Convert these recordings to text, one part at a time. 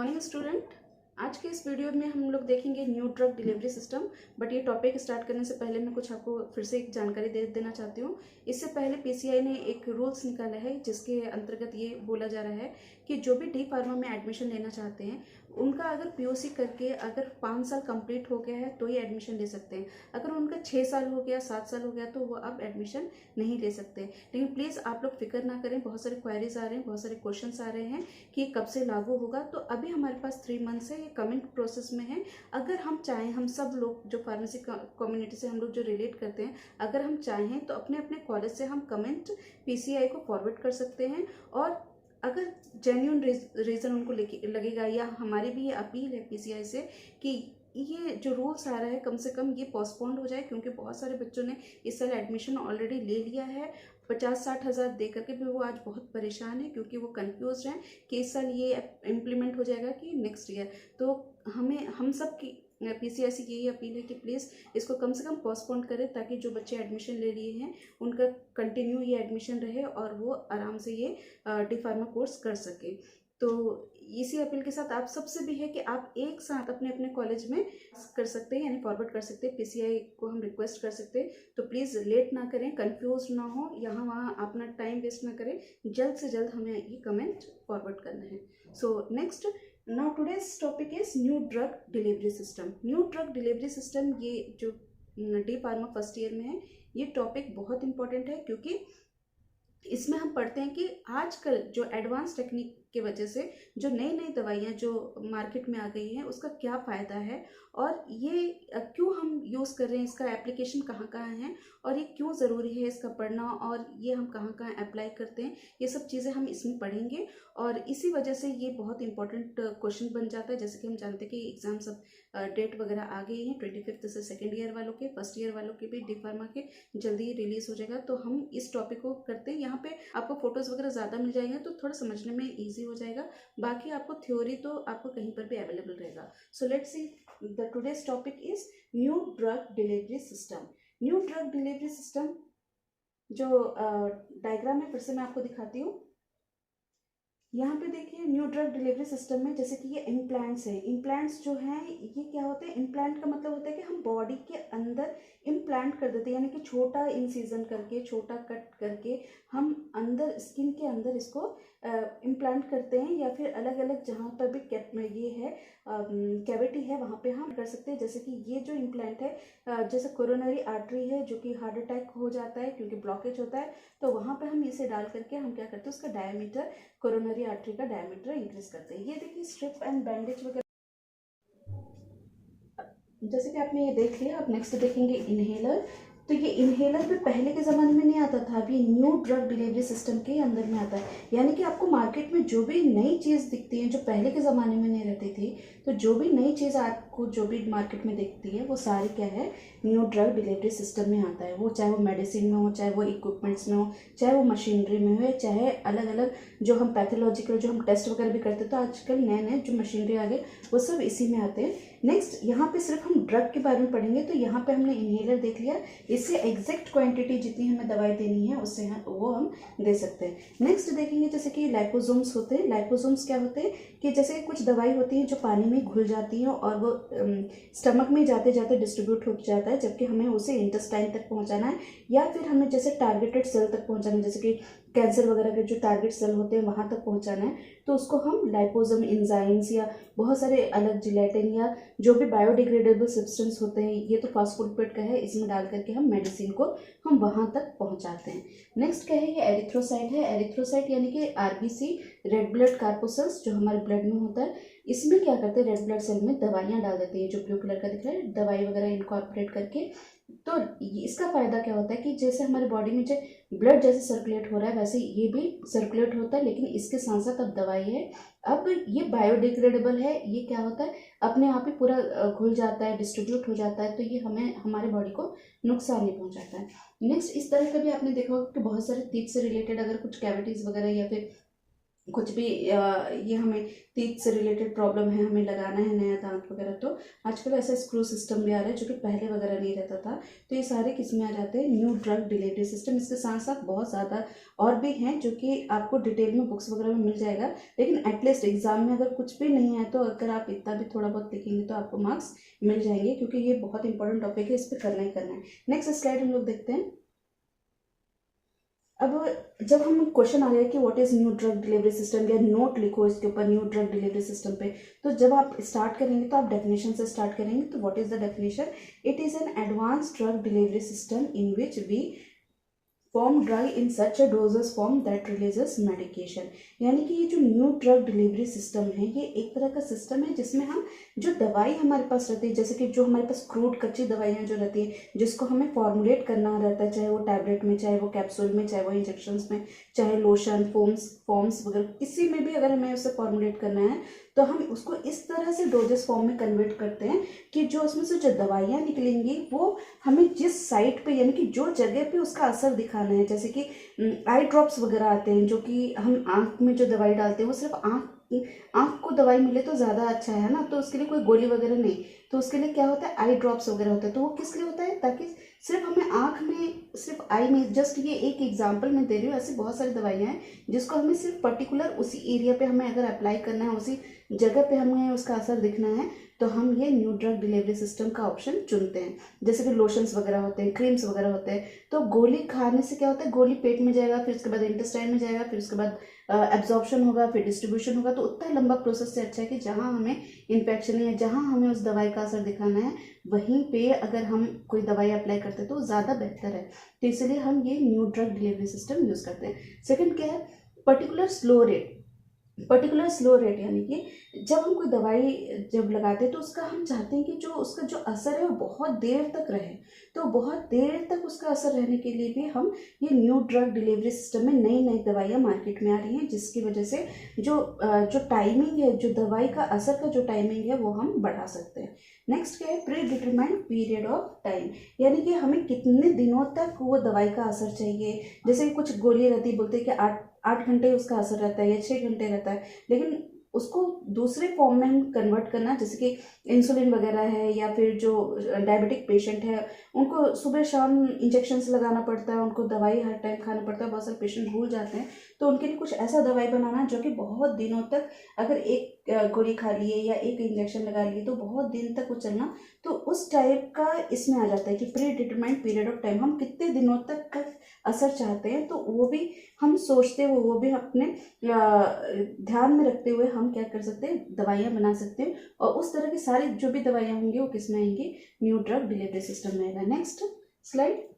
Morning student. आज के इस वीडियो में हम लोग देखेंगे new drug delivery system. But ये टॉपिक स्टार्ट करने से पहले मैं कुछ आपको फिर से एक जानकारी दे देना चाहती हूँ। इससे पहले पीसीआई ने एक रूल्स निकाला है जिसके अंतर्गत ये बोला जा रहा है कि जो भी डी फार्मा में एडमिशन लेना चाहते हैं उनका अगर पीओसी करके अगर 5 साल कंप्लीट हो गया है तो ही एडमिशन ले सकते हैं। अगर उनका 6 साल हो गया, 7 साल हो गया तो वो अब एडमिशन नहीं ले सकते। लेकिन प्लीज़ आप लोग फिक्र ना करें, बहुत सारे क्वेरीज आ रहे हैं, बहुत सारे क्वेश्चंस आ रहे हैं कि कब से लागू होगा। तो अभी हमारे पास 3 मंथ्स है, ये कमेंट प्रोसेस में है। अगर हम चाहें, हम सब लोग जो फार्मेसी कम्युनिटी से हम लोग जो रिलेट करते हैं, अगर हम चाहें तो अपने अपने कॉलेज से हम कमेंट पीसीआई को फॉरवर्ड कर सकते हैं। और अगर जेन्यून रीज़न उनको लगेगा या हमारी भी ये अपील है पीसीआई से कि ये जो रूल्स आ रहा है कम से कम ये पोस्टपोन्ड हो जाए, क्योंकि बहुत सारे बच्चों ने इस साल एडमिशन ऑलरेडी ले लिया है 50-60 हज़ार दे करके भी। वो आज बहुत परेशान है क्योंकि वो कंफ्यूज हैं कि इस साल ये इम्प्लीमेंट हो जाएगा कि नेक्स्ट ईयर। तो हम सब की पीसीआई से यही अपील है कि प्लीज़ इसको कम से कम पोस्टपोन करें ताकि जो बच्चे एडमिशन ले लिए हैं उनका कंटिन्यू ये एडमिशन रहे और वो आराम से ये डी फार्मा कोर्स कर सके। तो इसी अपील के साथ आप सबसे भी है कि आप एक साथ अपने अपने कॉलेज में कर सकते हैं, यानी फॉरवर्ड कर सकते हैं। पीसीआई को हम रिक्वेस्ट कर सकते हैं। तो प्लीज़ लेट ना करें, कंफ्यूज ना हो, यहाँ वहाँ अपना टाइम वेस्ट ना करें, जल्द से जल्द हमें ये कमेंट फॉरवर्ड करना है। So next, now today's topic is new drug delivery system. New drug delivery system, ये जो डी फार्मा फर्स्ट ईयर में है, ये टॉपिक बहुत इंपॉर्टेंट है क्योंकि इसमें हम पढ़ते हैं कि आजकल जो एडवांस टेक्निक की वजह से जो नई नई दवाइयाँ जो मार्केट में आ गई हैं उसका क्या फ़ायदा है और ये क्यों हम यूज़ कर रहे हैं, इसका एप्लीकेशन कहाँ कहाँ है और ये क्यों ज़रूरी है इसका पढ़ना, और ये हम कहाँ कहाँ अप्लाई करते हैं, ये सब चीज़ें हम इसमें पढ़ेंगे। और इसी वजह से ये बहुत इंपॉर्टेंट क्वेश्चन बन जाता है। जैसे कि हम जानते हैं कि एग्ज़ाम सब डेट वगैरह आ गई हैं 25 से सेकेंड ईयर वालों के, फर्स्ट ईयर वालों के भी डी फार्मा के जल्दी ही रिलीज़ हो जाएगा। तो हम इस टॉपिक को करते हैं। यहाँ पे आपको फोटोज़ वगैरह ज़्यादा मिल जाएंगे तो थोड़ा समझने में ईजी हो जाएगा। बाकी आपको थ्योरी तो आपको कहीं पर भी अवेलेबल रहेगा। So let's see, the today's topic is new drug delivery system. New drug delivery system जो डायग्राम है फिर से मैं आपको दिखाती हूँ। यहाँ पे देखिए न्यू ड्रग डिलीवरी सिस्टम में जैसे कि ये इम्प्लांट्स है। इम्प्लांट्स जो हैं ये क्या होते हैं, इम्प्लांट का मतलब होता है कि हम बॉडी के अंदर इम्प्लांट कर देते हैं, यानी कि छोटा इंसिजन करके, छोटा कट करके हम अंदर स्किन के अंदर इसको इम्प्लांट करते हैं, या फिर अलग अलग जहाँ पर भी ये है कैविटी है वहाँ पे हम कर सकते हैं। जैसे कि ये जो इम्प्लांट है जैसे कोरोनरी आर्टरी है जो कि हार्ट अटैक हो जाता है क्योंकि ब्लॉकेज होता है, तो वहाँ पे हम इसे डाल करके हम क्या करते हैं, उसका डायमीटर, कोरोनरी आर्टरी का डायमीटर इंक्रीज करते हैं। ये देखिए स्ट्रिप एंड बैंडेज वगैरह जैसे कि आपने ये देख लिया। आप नेक्स्ट देखेंगे इनहेलर। तो ये इनहेलर भी पहले के ज़माने में नहीं आता था, अभी न्यू ड्रग डिलीवरी सिस्टम के अंदर में आता है। यानी कि आपको मार्केट में जो भी नई चीज़ दिखती है जो पहले के ज़माने में नहीं रहती थी, तो जो भी नई चीज़ आपको जो भी मार्केट में दिखती है वो सारी क्या है, न्यू ड्रग डिलीवरी सिस्टम में आता है। वो चाहे वो मेडिसिन में हो, चाहे वो इक्विपमेंट्स में हो, चाहे वो मशीनरी में हो, चाहे अलग अलग जो हम पैथोलॉजिकल जो हम टेस्ट वगैरह भी करते हैं, तो आजकल नए नए जो मशीनरी आ गए वो सब इसी में आते हैं। नेक्स्ट यहाँ पे सिर्फ हम ड्रग के बारे में पढ़ेंगे। तो यहाँ पे हमने इनहेलर देख लिया, इससे एग्जैक्ट क्वांटिटी जितनी हमें दवाई देनी है उससे वो हम दे सकते हैं। नेक्स्ट देखेंगे जैसे कि लाइपोसोम्स होते हैं। लाइपोसोम्स क्या होते हैं कि जैसे कुछ दवाई होती है जो पानी में घुल जाती है और वो स्टमक में जाते जाते डिस्ट्रीब्यूट हो जाता है, जबकि हमें उसे इंटेस्टाइन तक पहुँचाना है, या फिर हमें जैसे टारगेटेड सेल तक पहुँचाना है, जैसे कि कैंसर वगैरह के जो टारगेट सेल होते हैं वहाँ तक पहुँचाना है, तो उसको हम लाइपोसोम एंजाइम्स या बहुत सारे अलग जिलेटिन या जो भी बायोडिग्रेडेबल सब्सटेंस होते हैं, ये तो फास्फोलिपिड का है, इसमें डाल करके हम मेडिसिन को हम वहाँ तक पहुँचाते हैं। नेक्स्ट क्या है, ये एरिथ्रोसाइट है। एरिथ्रोसाइट यानी कि आरबीसी, रेड ब्लड कार्पोसेल्स जो हमारे ब्लड में होता है, इसमें क्या करते हैं, रेड ब्लड सेल में दवाइयाँ डाल देते हैं, जो ब्लू कलर का दिख रहा है, दवाई वगैरह इनकॉर्पोरेट करके। तो इसका फ़ायदा क्या होता है कि जैसे हमारे बॉडी में जो ब्लड जैसे सर्कुलेट हो रहा है वैसे ये भी सर्कुलेट होता है, लेकिन इसके साथ साथ अब दवाई है, अब ये बायोडिग्रेडेबल है, ये क्या होता है अपने आप ही पूरा घुल जाता है, डिस्ट्रीब्यूट हो जाता है, तो ये हमें हमारे बॉडी को नुकसान नहीं पहुंचाता है। नेक्स्ट इस तरह का भी आपने देखा होगा कि बहुत सारे तीत से रिलेटेड अगर कुछ कैविटीज़ वगैरह या फिर कुछ भी ये हमें टीथ से रिलेटेड प्रॉब्लम है, हमें लगाना है नया दांत वगैरह, तो आजकल ऐसा स्क्रू सिस्टम भी आ रहा है जो कि पहले वगैरह नहीं रहता था। तो ये सारे किस में आ जाते हैं, न्यू ड्रग डिलीवरी सिस्टम। इसके साथ साथ बहुत ज़्यादा और भी हैं जो कि आपको डिटेल में बुक्स वगैरह में मिल जाएगा, लेकिन एटलीस्ट एग्जाम में अगर कुछ भी नहीं है तो अगर आप इतना भी थोड़ा बहुत लिखेंगे तो आपको मार्क्स मिल जाएंगे, क्योंकि ये बहुत इंपॉर्टेंट टॉपिक है, इस पर करना ही करना है। नेक्स्ट स्लाइड हम लोग देखते हैं। अब जब हम क्वेश्चन आ गया कि what is new drug delivery system, या नोट लिखो इसके ऊपर न्यू ड्रग डिलीवरी सिस्टम पे, तो जब आप स्टार्ट करेंगे तो आप डेफिनेशन से स्टार्ट करेंगे। तो what is the definition, it is an advance drug delivery system in which we form drug in such a doses form that releases medication. यानी कि ये जो न्यू ड्रग डिलीवरी सिस्टम है, ये एक तरह का सिस्टम है जिसमें हम जो दवाई हमारे पास रहती है, जैसे कि जो हमारे पास क्रूड कच्ची दवाइयाँ जो रहती है, जिसको हमें फॉर्मुलेट करना रहता है, चाहे वो टैबलेट में, चाहे वो कैप्सूल में, चाहे वो इंजेक्शंस में, चाहे लोशन फॉर्म्स वगैरह, किसी में भी अगर हमें उसे फॉर्मुलेट करना है तो हम उसको इस तरह से डोजेस फॉर्म में कन्वर्ट करते हैं कि जो उसमें से जो दवाइयाँ निकलेंगी वो हमें जिस साइट पे, यानी कि जो जगह पे उसका असर दिखाना है, जैसे कि आई ड्रॉप्स वगैरह आते हैं जो कि हम आँख में जो दवाई डालते हैं वो सिर्फ आँख को दवाई मिले तो ज़्यादा अच्छा है ना, तो उसके लिए कोई गोली वगैरह नहीं, तो उसके लिए क्या होता है, आई ड्रॉप्स वगैरह होता है। तो वो किस लिए होता है, ताकि सिर्फ हमें आँख में, सिर्फ आई में, जस्ट ये एक एग्जांपल मैं दे रही हूँ, ऐसी बहुत सारी दवाइयाँ हैं जिसको हमें सिर्फ पर्टिकुलर उसी एरिया पे हमें अगर अप्लाई करना है, उसी जगह पे हमें उसका असर दिखना है, तो हम ये न्यू ड्रग डिलीवरी सिस्टम का ऑप्शन चुनते हैं। जैसे कि लोशंस वगैरह होते हैं, क्रीम्स वगैरह होते हैं, तो गोली खाने से क्या होता है, गोली पेट में जाएगा, फिर उसके बाद इंटेस्टाइन में जाएगा, फिर उसके बाद एब्जॉर्प्शन होगा, फिर डिस्ट्रीब्यूशन होगा। तो उतना लंबा प्रोसेस से अच्छा है कि जहाँ हमें इन्फेक्शन है, जहाँ हमें उस दवाई का असर दिखाना है, वहीं पे अगर हम कोई दवाई अप्लाई करते हैं तो ज़्यादा बेहतर है। तो इसलिए हम ये new drug delivery system use करते हैं। सेकेंड क्या है, particular slow rate. Particular slow rate यानी कि जब हम कोई दवाई जब लगाते हैं तो उसका हम चाहते हैं कि जो उसका जो असर है वो बहुत देर तक रहे, तो बहुत देर तक उसका असर रहने के लिए भी हम ये न्यू ड्रग डिलीवरी सिस्टम में नई नई दवाइयाँ मार्केट में आ रही हैं, जिसकी वजह से जो टाइमिंग है, जो दवाई का असर का जो टाइमिंग है वो हम बढ़ा सकते हैं। नेक्स्ट क्या है, pre determined period of time, यानी कि हमें कितने दिनों तक वो दवाई का असर चाहिए। जैसे कि कुछ गोली रहती है, बोलते हैं कि 8 घंटे उसका असर रहता है या 6 घंटे रहता है, लेकिन उसको दूसरे फॉर्म में हम कन्वर्ट करना, जैसे कि इंसुलिन वगैरह है, या फिर जो डायबिटिक पेशेंट है उनको सुबह शाम इंजेक्शन्स लगाना पड़ता है, उनको दवाई हर टाइम खाना पड़ता है, बहुत सारे पेशेंट भूल जाते हैं, तो उनके लिए कुछ ऐसा दवाई बनाना जो कि बहुत दिनों तक, अगर एक गोली खा लिए या एक इंजेक्शन लगा लिए तो बहुत दिन तक वो चलना, तो उस टाइप का इसमें आ जाता है कि pre determined period of time, हम कितने दिनों तक का असर चाहते हैं, तो वो भी हम सोचते हुए, वो भी अपने ध्यान में रखते हुए हम क्या कर सकते हैं, दवाइयाँ बना सकते हैं, और उस तरह की सारी जो भी दवाइयाँ होंगी वो किस में आएंगी, न्यू ड्रग डिलीवरी सिस्टम में आएगा। Next slide.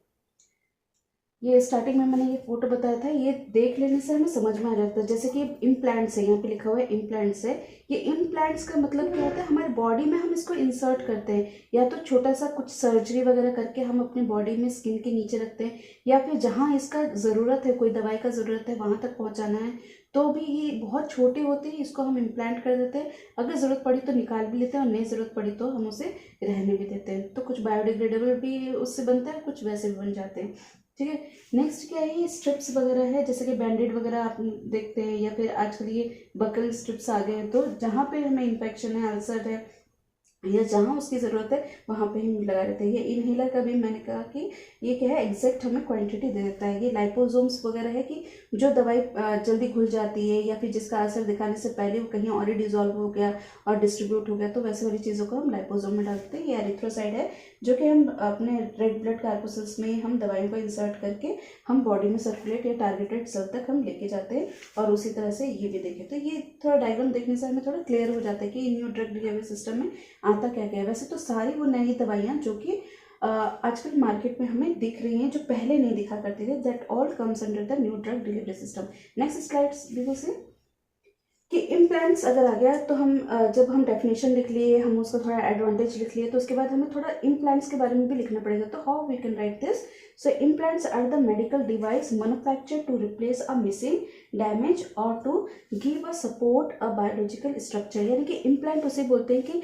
ये स्टार्टिंग में मैंने ये फोटो बताया था, ये देख लेने से हमें समझ में आ जाता है। जैसे कि इम्प्लांट्स है, यहाँ पे लिखा हुआ है इम्प्लांट्स है। ये इम्प्लांट्स का मतलब क्या होता है, हमारे बॉडी में हम इसको इंसर्ट करते हैं, या तो छोटा सा कुछ सर्जरी वगैरह करके हम अपनी बॉडी में स्किन के नीचे रखते हैं, या फिर जहाँ इसका ज़रूरत है, कोई दवाई का ज़रूरत है वहाँ तक पहुँचाना है, तो भी ये बहुत छोटे होते हैं, इसको हम इम्प्लांट कर देते हैं। अगर ज़रूरत पड़ी तो निकाल भी लेते हैं, और नहीं ज़रूरत पड़ी तो हम उसे रहने भी देते हैं। तो कुछ बायोडिग्रेडेबल भी उससे बनता है, कुछ वैसे भी बन जाते हैं। ठीक है। नेक्स्ट क्या है, ये स्ट्रिप्स वगैरह है, जैसे कि बैंडेड वगैरह आप देखते हैं, या फिर आजकल ये बकल स्ट्रिप्स आ गए हैं, तो जहाँ पे हमें इन्फेक्शन है, अल्सर है, या जहाँ उसकी ज़रूरत है वहाँ पे हम लगा देते हैं। ये इनहेलर का भी मैंने कहा कि ये क्या है, एग्जैक्ट हमें क्वांटिटी दे देता है। ये लाइपोसोम्स वगैरह है कि जो दवाई जल्दी घुल जाती है, या फिर जिसका असर दिखाने से पहले वो कहीं और ही डिजॉल्व हो गया और डिस्ट्रीब्यूट हो गया, तो वैसे वाली चीज़ों को हम लाइपोसोम में डालते हैं। ये एरिथ्रोसाइड है, जो कि हम अपने रेड ब्लड कार्पोसल्स में हम दवाइयों को इंसर्ट करके हम बॉडी में सर्कुलेट या टारगेटेड सेल तक हम लेके जाते हैं। और उसी तरह से ये भी देखें तो ये थोड़ा डायग्राम देखने से हमें थोड़ा क्लियर हो जाता है कि न्यू ड्रग डिलीवरी सिस्टम में आता क्या क्या है। वैसे तो सारी वो नई दवाइयाँ जो कि आजकल मार्केट में हमें दिख रही हैं, जो पहले नहीं दिखा करती थी, that all comes under the new drug delivery system. Next slides देखो से कि इम्प्लांट्स अगर आ गया तो हम जब हम डेफिनेशन लिख लिए, हम उसका थोड़ा एडवांटेज लिख लिए, तो उसके बाद हमें थोड़ा इम्प्लांट्स के बारे में भी लिखना पड़ेगा। तो how we can write this, so implants are the medical device manufacture to replace a missing, damage और to give a support a biological structure. यानी कि इम्प्लांट उसे बोलते हैं कि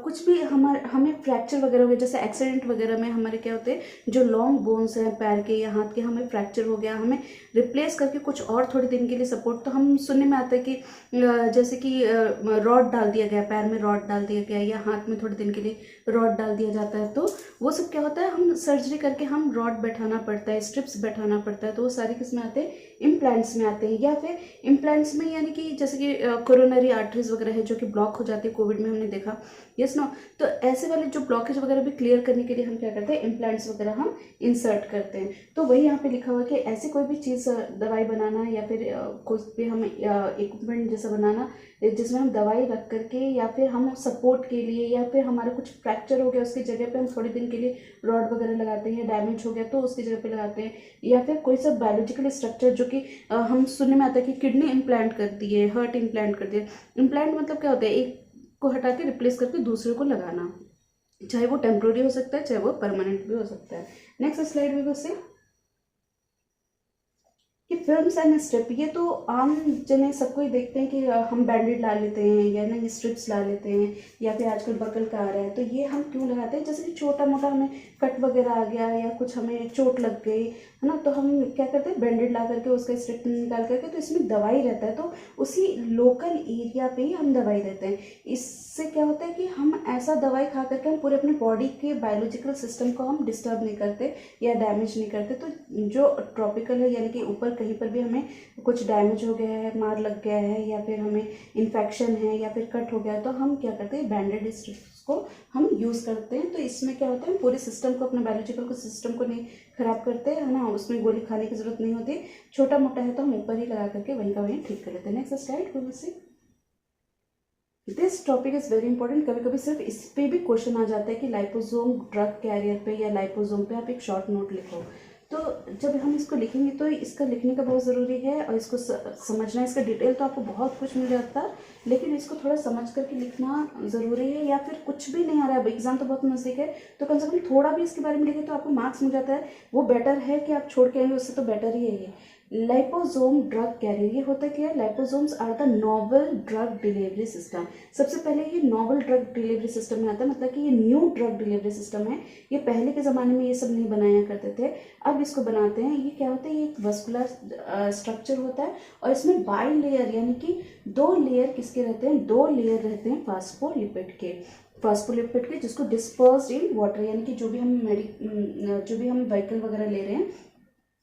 कुछ भी हमें फ्रैक्चर वगैरह हो गया, जैसे एक्सीडेंट वगैरह में हमारे क्या होते हैं जो लॉन्ग बोन्स हैं पैर के या हाथ के, हमें फ्रैक्चर हो गया, हमें रिप्लेस करके कुछ और थोड़े दिन के लिए सपोर्ट, तो हम सुनने में आता है कि जैसे कि रॉड डाल दिया गया, पैर में रॉड डाल दिया गया या हाथ में थोड़े दिन के लिए रॉड डाल दिया जाता है, तो वो सब क्या होता है, हम सर्जरी करके हम रॉड बैठाना पड़ता है, स्ट्रिप्स बैठाना पड़ता है, तो वो सारे किस में आते हैं, इम्प्लांट्स में आते हैं। या फिर इम्प्लांट्स में यानी कि जैसे कि कोरोनरी आर्टरीज वगैरह है जो कि ब्लॉक हो जाती है, कोविड में हमने देखा, यस नो, तो ऐसे वाले जो ब्लॉकेज वगैरह भी क्लियर करने के लिए हम क्या करते हैं, इम्प्लांट्स वगैरह हम इंसर्ट करते हैं। तो वही यहाँ पे लिखा हुआ है कि ऐसी कोई भी चीज़, दवाई बनाना या फिर कुछ भी हम इक्विपमेंट जैसा बनाना जिसमें हम दवाई रख करके या फिर हम सपोर्ट के लिए या फिर हमारा कुछ फ्रैक्चर हो गया उसकी जगह पे हम थोड़े दिन के लिए रॉड वगैरह लगाते हैं, डैमेज हो गया तो उसकी जगह पे लगाते हैं, या फिर कोई सा बायोलॉजिकल स्ट्रक्चर जो कि हम सुनने में आता है कि किडनी इम्प्लांट कर दिए, हार्ट इम्प्लांट कर दिए। इम्प्लांट मतलब क्या होता है, एक को हटा के रिप्लेस करके दूसरे को लगाना, चाहे वो टेम्प्रोरी हो सकता है चाहे वो परमानेंट भी हो सकता है। नेक्स्ट स्लाइड में बस कि फिल्म्स एंड स्ट्रिप, ये तो आम जने सबको ही देखते हैं कि हम बैंडेड ला लेते हैं या नहीं स्ट्रिप्स ला लेते हैं, या फिर आजकल बकल का आ रहा है, तो ये हम क्यों लगाते हैं, जैसे कि छोटा मोटा हमें कट वगैरह आ गया या कुछ हमें चोट लग गई है ना, तो हम क्या करते हैं बैंडेड ला करके उसका स्ट्रिप निकाल करके, तो इसमें दवाई रहता है, तो उसी लोकल एरिया पे ही हम दवाई देते हैं। इससे क्या होता है कि हम ऐसा दवाई खा करके हम पूरे अपने बॉडी के बायोलॉजिकल सिस्टम को हम डिस्टर्ब नहीं करते या डैमेज नहीं करते। तो जो ट्रॉपिकल है यानी कि ऊपर कहीं पर भी हमें कुछ डैमेज हो गया है, मार लग गया है या फिर हमें इन्फेक्शन है या फिर कट हो गया, तो हम क्या करते हैं बैंडेड स्ट्रिप्स को हम यूज़ करते हैं। तो इसमें क्या होता है, पूरे सिस्टम को, अपने बायोलॉजिकल को सिस्टम को नहीं खराब करते हैं, है ना, उसमें गोली खाने की जरूरत नहीं होती, छोटा मोटा है तो हम ऊपर ही लगा करके वहीं का वहीं ठीक कर लेते हैं। Next slide we will see, this topic is very important. कभी कभी सिर्फ इस पे भी क्वेश्चन आ जाता है कि लाइपोसोम ड्रग कैरियर पे या लाइपोसोम पे आप एक शॉर्ट नोट लिखो। तो जब हम इसको लिखेंगे तो इसका लिखने का बहुत ज़रूरी है और इसको समझना, इसका डिटेल तो आपको बहुत कुछ मिल जाता है लेकिन इसको थोड़ा समझ करके लिखना ज़रूरी है। या फिर कुछ भी नहीं आ रहा है, एग्जाम तो बहुत नज़दीक है, तो कम से कम थोड़ा भी इसके बारे में लिखे तो आपको मार्क्स मिल जाता है, वो बेटर है कि आप छोड़ के आएंगे, उससे तो बेटर ही है ये। लाइपोसोम ड्रग कैरियर, ये होता क्या है, liposomes are the novel drug delivery system. सबसे पहले ये नोवल ड्रग डिलीवरी सिस्टम में आता है, मतलब कि ये न्यू ड्रग डिलीवरी सिस्टम है। ये पहले के ज़माने में ये सब नहीं बनाया करते थे, अब इसको बनाते हैं। ये क्या होता है, ये एक वस्कुलर स्ट्रक्चर होता है और इसमें बाई लेयर यानी कि 2 लेयर किसके रहते हैं, 2 लेयर रहते हैं फास्फोलिपिड के, फास्फोलिपिड के जिसको डिस्पर्स्ड इन वाटर, यानी कि जो भी हम व्हीकल वगैरह ले रहे हैं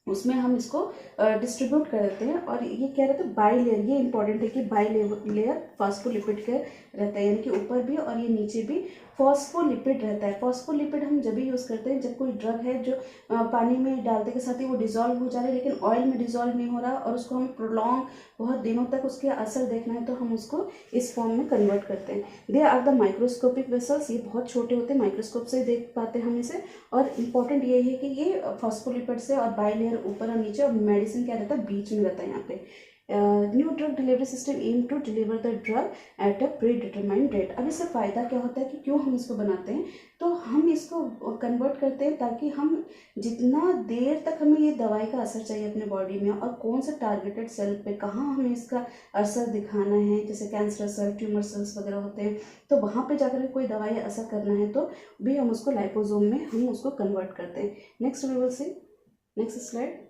उसमें हम इसको डिस्ट्रीब्यूट कर देते हैं। और ये क्या रहता है, बाई लेयर, ये इंपॉर्टेंट है कि बाई लेयर फास्फोलिपिड के रहता है, यानी कि ऊपर भी और ये नीचे भी फॉस्फोलिपिड रहता है। फॉस्फोलिपिड हम जब भी यूज़ करते हैं जब कोई ड्रग है जो पानी में डालते के साथ ही वो डिजॉल्व हो जा रहा है लेकिन ऑयल में डिजॉल्व नहीं हो रहा और उसको हमें प्रोलॉन्ग बहुत दिनों तक उसके असर देखना है तो हम उसको इस फॉर्म में कन्वर्ट करते हैं। They are the microscopic vessels, ये बहुत छोटे होते हैं, माइक्रोस्कोप से देख पाते हैं हम इसे। और इम्पॉर्टेंट ये है कि ये फॉस्फोलिपिड से और बाई लेयर ऊपर और नीचे और मेडिसिन क्या रहता है बीच में रहता है यहाँ पे। New drug delivery system aim to deliver the drug at a predetermined date. अब इससे फ़ायदा क्या होता है कि क्यों हम इसको बनाते हैं, तो हम इसको कन्वर्ट करते हैं ताकि हम जितना देर तक हमें ये दवाई का असर चाहिए अपने बॉडी में और कौन सा टारगेटेड सेल पे कहाँ हमें इसका असर दिखाना है, जैसे कैंसर सेल, ट्यूमर सेल्स वगैरह होते हैं, तो वहाँ पे जाकर कोई दवाई असर करना है तो भी हम उसको लाइपोसोम में हम उसको कन्वर्ट करते हैं। Next we will see, next slide.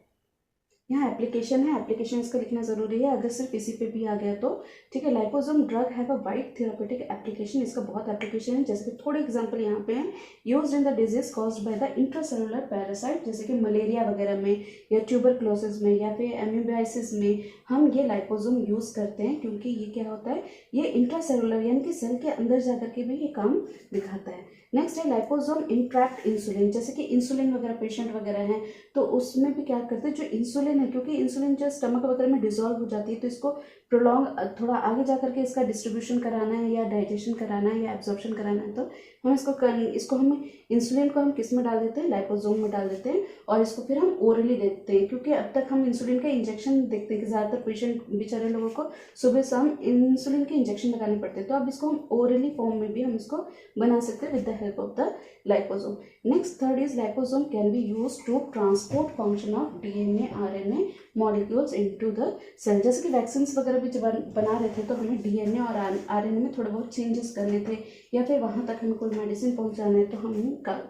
यहाँ एप्लीकेशन है, एप्लीकेशन इसका लिखना जरूरी है, अगर सिर्फ इसी पे भी आ गया तो ठीक है। Liposome drug have a wide therapeutic application, इसका बहुत एप्लीकेशन है, जैसे कि थोड़े एग्जांपल यहाँ पे हैं। Used in the disease caused by the intracellular parasite, जैसे कि मलेरिया वगैरह में या ट्यूबरक्लोसिस में या फिर एमीबाइसिस में हम ये लाइपोसोम यूज़ करते हैं, क्योंकि ये क्या होता है, ये इंट्रासेलुलर यानी कि सेल के अंदर जाकर के भी ये काम दिखाता है। नेक्स्ट है लाइपोसोम इंट्रैक्ट इंसुलिन, जैसे कि इंसुलिन वगैरह पेशेंट वगैरह हैं तो उसमें भी क्या करते हैं, जो इंसुलिन है, क्योंकि इंसुलिन जो स्टमक वगैरह में डिजोल्व हो जाती है तो इसको प्रोलॉन्ग थोड़ा आगे जा करके इसका डिस्ट्रीब्यूशन कराना है या डाइजेशन कराना है या एब्जॉर्प्शन कराना है, तो हम इसको हम इंसुलिन को हम किस में डाल देते हैं, लाइपोसोम में डाल देते हैं और इसको फिर हम ओरली देते हैं, क्योंकि अब तक हम इंसुलिन का इंजेक्शन देखते हैं कि ज़्यादातर पेशेंट बेचारे लोगों को सुबह शाम इंसुलिन के इंजेक्शन लगाने पड़ते हैं, तो अब इसको हम ओरली फॉर्म में भी हम इसको बना सकते हैं with the help of the liposome. Next, third is liposome can be used to transport function of DNA, RNA molecules into the cell. जैसे कि वैक्सीन वगैरह भी जब बना रहे थे तो हमें DNA और RNA में थोड़े बहुत चेंजेस करने थे, या फिर वहाँ तक हमें कोई मेडिसिन पहुँचाना है तो हम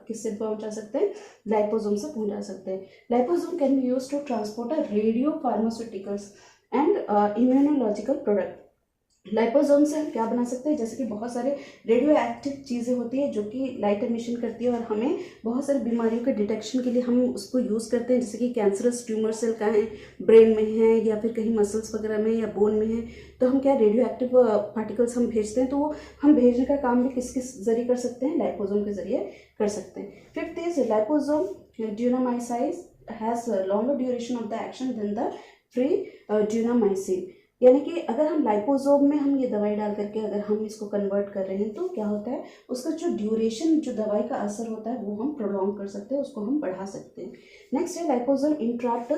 किससे पहुँचा सकते हैं, लाइपोसोम से पहुँचा सकते हैं. Liposome can be use to transport a radiopharmaceuticals and immunological product. Liposome से हम क्या बना सकते हैं, जैसे कि बहुत सारे रेडियो एक्टिव चीज़ें होती है जो कि लाइट एमिशन करती है और हमें बहुत सारी बीमारियों के डिटेक्शन के लिए हम उसको यूज़ करते हैं. जैसे कि कैंसरस ट्यूमर सेल का है, ब्रेन में है, या फिर कहीं मसल्स वगैरह में या बोन में है, तो हम क्या रेडियो एक्टिव पार्टिकल्स हम भेजते हैं, तो वो हम भेजने का काम भी किस किस जरिए कर सकते हैं, लाइपोसोम के जरिए कर सकते हैं. Fifth is liposome daunomycins has longer duration of the action than the free daunomycin. यानी कि अगर हम लाइपोसोम में हम ये दवाई डाल करके अगर हम इसको कन्वर्ट कर रहे हैं तो क्या होता है, उसका जो ड्यूरेशन, जो दवाई का असर होता है वो हम प्रोलॉन्ग कर सकते हैं, उसको हम बढ़ा सकते हैं. नेक्स्ट है liposome intact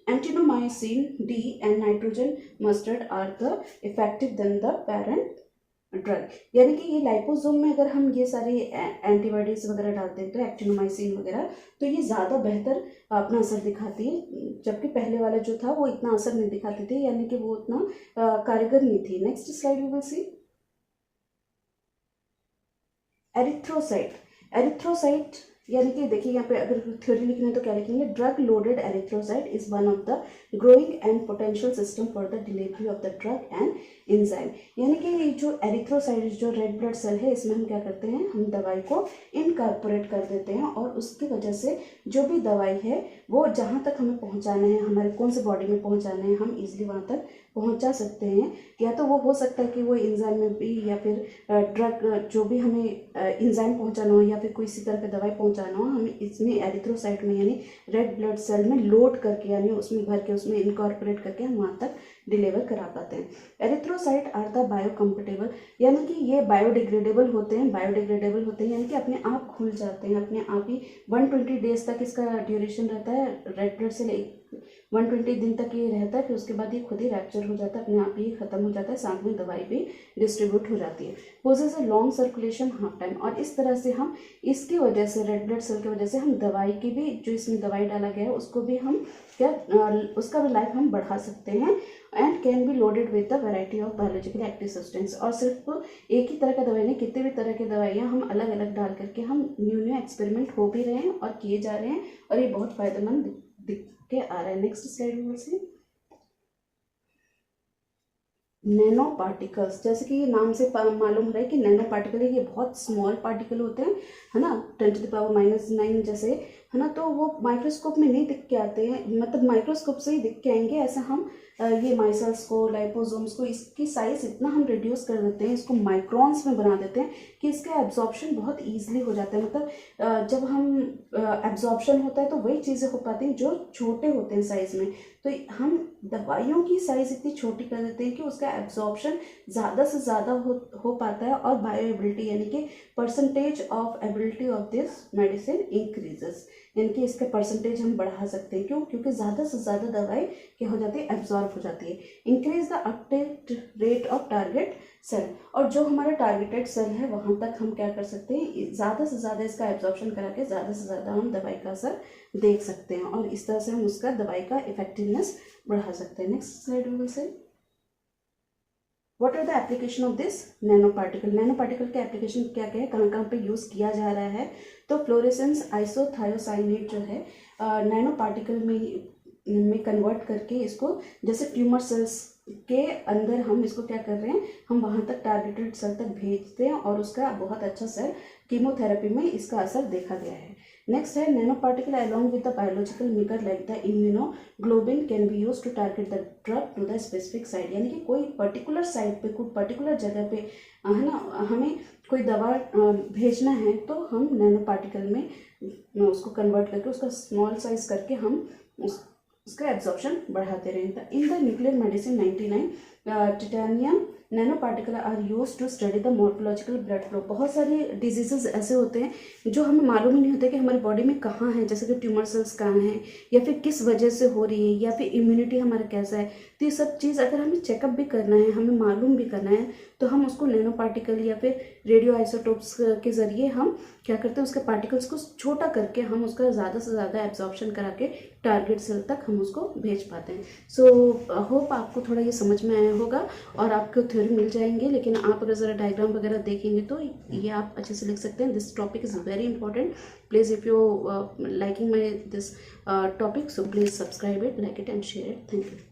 actinomycin D and nitrogen mustard are the effective than the parent drug. यानी कि ये लाइपोसोम में अगर हम ये सारी एंटीबॉडीज वगैरह डालते हैं तो एक्टिनोमाइसिन वगैरह, तो ये ज़्यादा बेहतर अपना असर दिखाती है, जबकि पहले वाला जो था वो इतना असर नहीं दिखाती थी, यानी कि वो उतना कारगर नहीं थी. Next slide we will see erythrocyte. Erythrocyte यानी कि देखिए यहाँ पे अगर थ्योरी लिखना है तो क्या लिखेंगे, drug loaded erythrocyte is one of the growing and potential system for the delivery of the drug and enzyme. यानी कि जो एरिथ्रोसाइट, जो रेड ब्लड सेल है, इसमें हम क्या करते हैं, हम दवाई को इनकॉर्पोरेट कर देते हैं और उसकी वजह से जो भी दवाई है वो जहाँ तक हमें पहुँचाना है, हमारे कौन से बॉडी में पहुँचाना है, हम इजीली वहाँ तक पहुँचा सकते हैं. या तो वो हो सकता है कि वो एंजाइम में भी, या फिर ड्रग जो भी हमें एंजाइम पहुँचाना हो या फिर कोई इसी तरह की दवाई पहुँचाना हो, हमें इसमें एरिथ्रोसाइट में यानी रेड ब्लड सेल में लोड करके, यानी उसमें भर के, उसमें इनकॉर्पोरेट करके हम वहाँ तक डिलीवर करा पाते हैं. एरिथ्रोसाइट आर द बायोकम्पेटेबल, यानी कि ये बायोडिग्रेडेबल होते हैं. बायोडिग्रेडेबल होते हैं यानी कि अपने आप खुल जाते हैं, अपने आप ही 120 डेज तक इसका ड्यूरेशन रहता है. रेड ब्लड सेल 120 दिन तक ये रहता है, फिर उसके बाद ये खुद ही रैप्चर हो जाता है, अपने आप ही खत्म हो जाता है, साथ में दवाई भी डिस्ट्रीब्यूट हो जाती है. Poses a long circulation half time. और इस तरह से हम, इसकी वजह से, रेड ब्लड सेल की वजह से हम दवाई की भी, जो इसमें दवाई डाला गया है उसको भी हम क्या, उसका भी लाइफ हम बढ़ा सकते हैं. And can be loaded with the variety of biologically active substance. और सिर्फ एक ही तरह का दवाई नहीं, कितने भी तरह की दवाइयाँ हम अलग अलग डाल करके हम न्यू एक्सपेरिमेंट हो भी रहे हैं और किए जा रहे हैं, और ये बहुत फायदेमंद दिख के आ रहा है. नेक्स्ट स्लाइड में से नैनो पार्टिकल्स. जैसे कि ये नाम से मालूम हो रहा है कि नैनो पार्टिकल है, ये बहुत स्मॉल पार्टिकल होते हैं, है ना, 10⁻⁻⁹ जैसे, है ना. तो वो माइक्रोस्कोप में नहीं दिख के आते हैं, मतलब माइक्रोस्कोप से ही दिख के आएंगे. ऐसा हम ये माइसेल्स को, लाइपोसोम्स को, इसकी साइज इतना हम रिड्यूस कर देते हैं, इसको माइक्रॉन्स में बना देते हैं कि इसका एब्जॉर्प्शन बहुत ईजिली हो जाता है. मतलब जब हम एब्जॉर्प्शन होता है तो वही चीज़ें हो पाती हैं जो छोटे होते हैं साइज में. तो हम दवाइयों की साइज इतनी छोटी कर देते हैं कि उसका एब्जॉर्प्शन ज़्यादा से ज़्यादा हो पाता है, और बायोएबिलिटी यानी कि percentage of ability of this medicine increases, यानी कि इसका परसेंटेज हम बढ़ा सकते हैं. क्यों? क्योंकि ज़्यादा से ज़्यादा दवाई क्या हो जाती है, एब्जॉर्ब हो जाती है. Increase the uptake rate of target cell. और जो हमारा टारगेटेड सेल है वहाँ तक हम क्या कर सकते हैं, ज़्यादा से ज़्यादा इसका एब्जॉर्प्शन करा के ज़्यादा से ज़्यादा हम दवाई का असर देख सकते हैं, और इस तरह से हम उसका दवाई का इफेक्टिवनेस बढ़ा सकते हैं. नेक्स्ट स्लाइड में से what are the application of this nano particle. Nano particle के एप्लीकेशन क्या क्या है, कहाँ कहाँ पे यूज़ किया जा रहा है. तो फ्लोरेसेंस आइसोथायोसाइनेट जो है नैनो पार्टिकल में कन्वर्ट करके इसको, जैसे ट्यूमर सेल्स के अंदर हम इसको क्या कर रहे हैं, हम वहाँ तक टारगेटेड सेल तक भेजते हैं, और उसका बहुत अच्छा से कीमोथेरेपी में इसका असर देखा गया है. नेक्स्ट है nano particle along with the biological maker like the immunoglobin can be use to target the drug to the specific site. यानी कि कोई पर्टिकुलर साइट पे, कोई पर्टिकुलर जगह पे, है ना, हमें कोई दवा भेजना है तो हम नैनो पार्टिकल में उसको कन्वर्ट करके, उसका स्मॉल साइज करके हम उसका एब्जॉर्प्शन बढ़ाते रहे. In the nuclear medicine 99 titanium nano particle are use to study the morphological blood flow. बहुत सारे डिजीजेस ऐसे होते हैं जो हमें मालूम ही नहीं होता कि हमारी बॉडी में कहाँ है, जैसे कि ट्यूमर सेल्स कहाँ हैं या फिर किस वजह से हो रही है या फिर इम्यूनिटी हमारा कैसा है। तो ये सब चीज़ अगर हमें चेकअप भी करना है, हमें मालूम भी करना है, तो हम उसको नैनो पार्टिकल या फिर रेडियो आइसोटोप्स के ज़रिए हम क्या करते हैं, उसके पार्टिकल्स को छोटा करके हम उसका ज़्यादा से ज़्यादा एब्जॉर्प्शन करा के टारगेट सेल तक हम उसको भेज पाते हैं। सो होप आपको थोड़ा ये समझ में आया होगा और आपको थ्योरी मिल जाएंगे। लेकिन आप अगर ज़रा डायग्राम वगैरह देखेंगे तो ये आप अच्छे से लिख सकते हैं। This topic is very important. Please if you liking my this topic, so please subscribe it, like it and share it. Thank you.